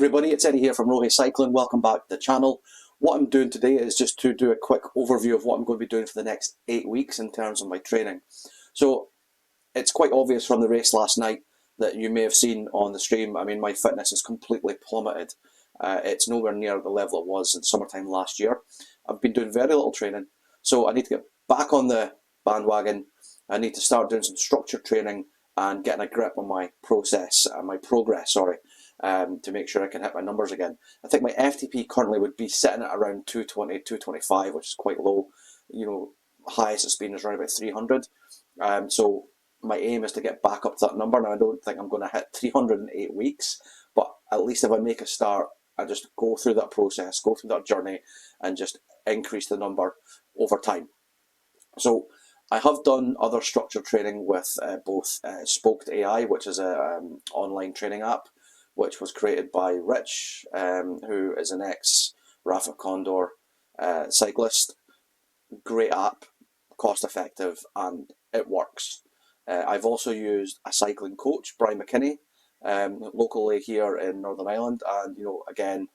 everybody, it's Eddie here from Rothai Cycling. Welcome back to the channel. What I'm doing today is just to do a quick overview of what I'm going to be doing for the next 8 weeks in terms of my training. So it's quite obvious from the race last night that you may have seen on the stream. I mean, my fitness has completely plummeted. It's nowhere near the level it was in summertime last year. I've been doing very little training, so I need to get back on the bandwagon. I need to start doing some structured training and getting a grip on my progress, to make sure I can hit my numbers again. I think my FTP currently would be sitting at around 220, 225, which is quite low. You know, highest it's been is around about 300. So my aim is to get back up to that number. Now, I don't think I'm going to hit 300 in 8 weeks, but at least if I make a start, I just go through that process, go through that journey, and just increase the number over time. So I have done other structured training with both Spoked AI, which is an online training app, which was created by Rich, who is an ex-Rafa Condor cyclist. Great app, cost effective, and it works. I've also used a cycling coach, Brian McKinney, locally here in Northern Ireland, and again,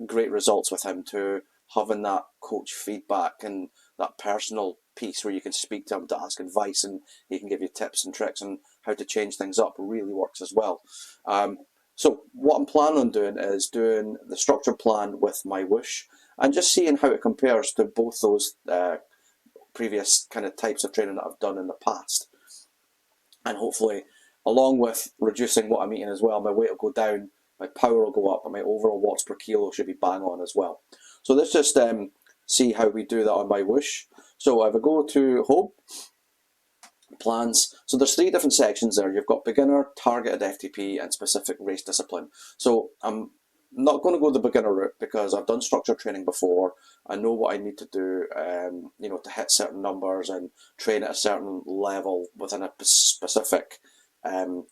great results with him too. Having that coach feedback and that personal piece where you can speak to him to ask advice and he can give you tips and tricks on how to change things up really works as well. So what I'm planning on doing is doing the structured plan with MyWhoosh and just seeing how it compares to both those previous kind of types of training that I've done in the past. And hopefully, along with reducing what I'm eating as well, my weight will go down, my power will go up, and my overall watts per kilo should be bang on as well. So let's just see how we do that on MyWhoosh. So if I go to Home, Plans, so there's 3 different sections there. You've got beginner, targeted FTP, and specific race discipline. So I'm not going to go the beginner route because I've done structured training before. I know what I need to do, to hit certain numbers and train at a certain level within a specific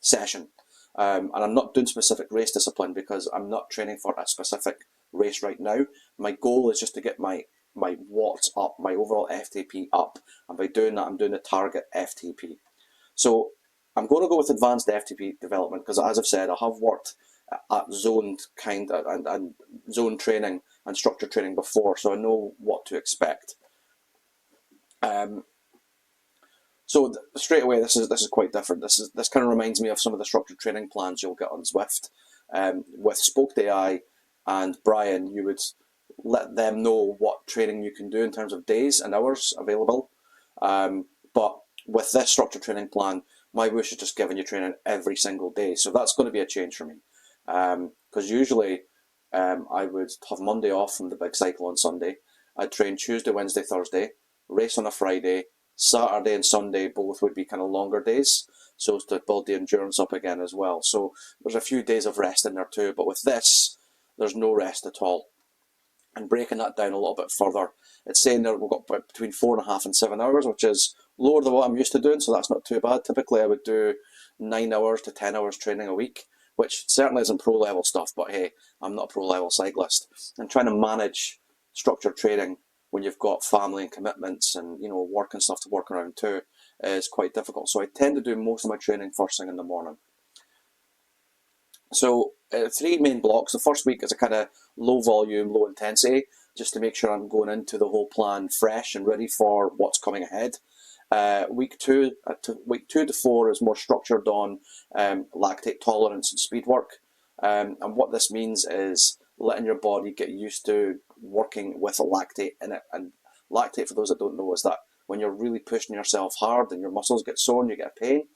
session. And I'm not doing specific race discipline because I'm not training for a specific race right now. My goal is just to get my watts up, my overall FTP up, and by doing that I'm doing the target FTP. So I'm going to go with advanced FTP development because, as I've said, I have worked at zoned and zone training and structured training before, so I know what to expect. So straight away, this is quite different. This kind of reminds me of some of the structured training plans you'll get on Zwift. With Spoked AI and Brian, you would let them know what training you can do in terms of days and hours available. But with this structured training plan, MyWhoosh is just giving you training every single day. So that's going to be a change for me. Because usually I would have Monday off from the big cycle on Sunday. I'd train Tuesday, Wednesday, Thursday, race on a Friday. Saturday and Sunday both would be kind of longer days, so as to build the endurance up again as well. So there's a few days of rest in there too, but with this, there's no rest at all. And breaking that down a little bit further, it's saying that we've got between 4.5 and 7 hours, which is lower than what I'm used to doing, so that's not too bad. Typically I would do 9 hours to 10 hours training a week, which certainly isn't pro level stuff, but hey, I'm not a pro level cyclist. And trying to manage structured training when you've got family and commitments and work and stuff to work around too is quite difficult. So I tend to do most of my training first thing in the morning. So 3 main blocks. The first week is a kind of low volume, low intensity, just to make sure I'm going into the whole plan fresh and ready for what's coming ahead. Week 2 to 4 is more structured on lactate tolerance and speed work. And what this means is letting your body get used to working with a lactate in it. And lactate, for those that don't know, is that when you're really pushing yourself hard and your muscles get sore and you get a pain.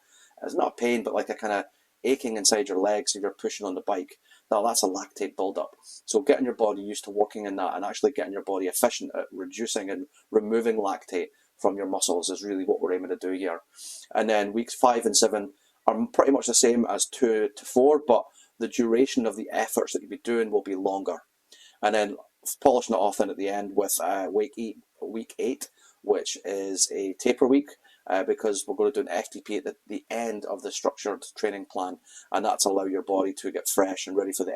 It's not a pain, but like a kind of aching inside your legs if you're pushing on the bike. Now that's a lactate buildup. So getting your body used to working in that and actually getting your body efficient at reducing and removing lactate from your muscles is really what we're aiming to do here. And then weeks 5 and 7 are pretty much the same as 2 to 4, but the duration of the efforts that you'll be doing will be longer. And then polishing it off then at the end with week 8, which is a taper week, because we're going to do an FTP at the end of the structured training plan, and that's allow your body to get fresh and ready for the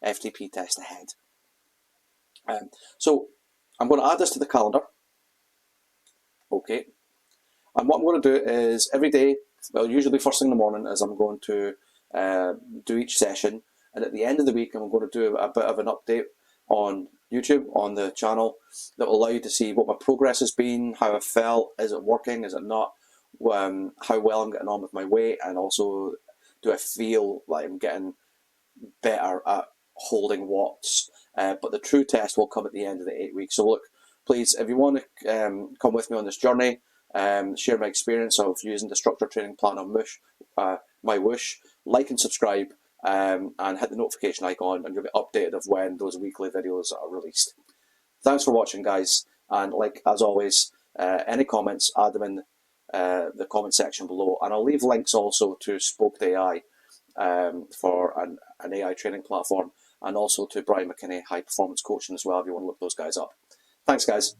FTP test ahead. So I'm going to add this to the calendar. Okay. And what I'm going to do is every day, well, usually first thing in the morning, is I'm going to do each session And at the end of the week, I'm going to do a bit of an update on YouTube, on the channel, that will allow you to see what my progress has been, how I felt, is it working, is it not, how well I'm getting on with my weight, and also do I feel like I'm getting better at holding watts. But the true test will come at the end of the 8 weeks. So look, please, if you want to come with me on this journey, share my experience of using the structured training plan on MyWhoosh, like and subscribe, and hit the notification icon, and you'll be updated of when those weekly videos are released. Thanks for watching, guys, and like as always, any comments, add them in the comment section below, and I'll leave links also to Spoke AI for an AI training platform, and also to Brian McKinney High Performance Coaching as well if you want to look those guys up. Thanks, guys.